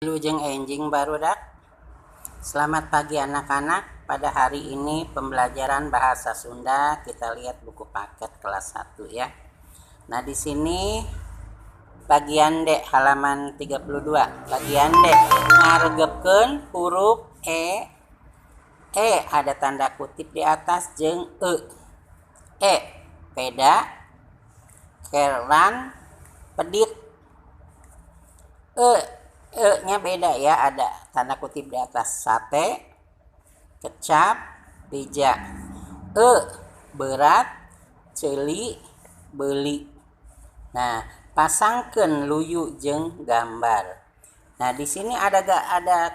Lujeng enjing barudak. Selamat pagi anak-anak. Pada hari ini pembelajaran bahasa Sunda, kita lihat buku paket kelas 1 ya. Nah, di sini bagian D halaman 32. Bagian D ngaregepkeun huruf E. Ada tanda kutip di atas jeung E. Peda, keran, pedit. E-nya beda ya, ada tanda kutip di atas. Sate, kecap, beja. Berat, ceuli, beuli. Nah, pasangkeun luyu jeung gambar. Nah, di sini ada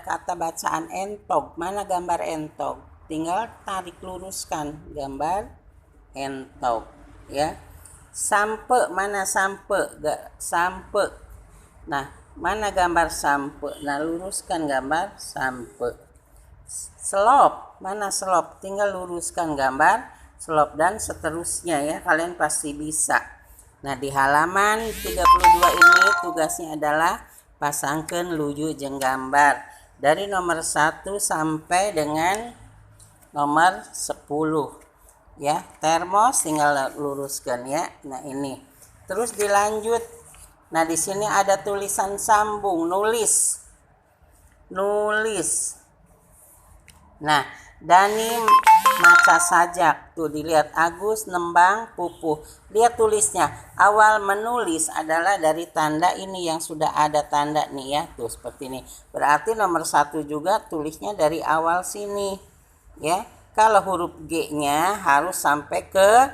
kata bacaan entog. Mana gambar entog? Tinggal tarik luruskan gambar entog ya. Sampe, mana sampe? Sampe. Nah, mana gambar sampe? Nah, luruskan gambar sampe. Selop, mana selop? Tinggal luruskan gambar selop dan seterusnya ya. Kalian pasti bisa. Nah, di halaman 32 ini tugasnya adalah pasangkeun luyu jeung gambar dari nomor 1 sampai dengan nomor 10 ya. Termos tinggal luruskan ya. Nah, ini. Terus dilanjut. Nah, di sini ada tulisan sambung, nulis. Nah, Dani maca sajak. Tuh dilihat, Agus nembang pupuh. Lihat tulisnya. Awal menulis adalah dari tanda ini yang sudah ada tanda nih ya. Tuh seperti ini. Berarti nomor 1 juga tulisnya dari awal sini. Ya. Kalau huruf G-nya harus sampai ke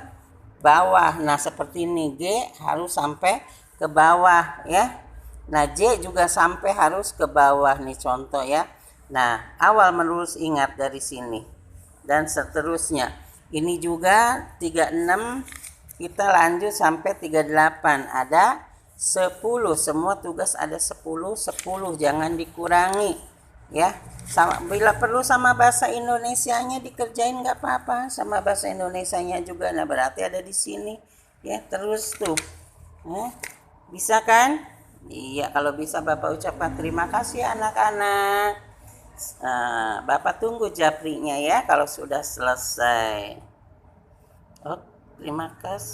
bawah. Nah, seperti ini. G harus sampai ke bawah ya. Nah, J juga sampai harus ke bawah nih contoh ya. Nah, awal menulis ingat dari sini dan seterusnya. Ini juga 36, kita lanjut sampai 38. Ada 10, semua tugas ada 10, jangan dikurangi ya. Bila perlu sama bahasa Indonesianya dikerjain nggak apa-apa, sama bahasa Indonesianya juga. Nah, berarti ada di sini ya. Terus tuh bisa kan? Iya, kalau bisa Bapak ucapkan terima kasih anak-anak. Bapak tunggu japrinya ya kalau sudah selesai. Oh, terima kasih.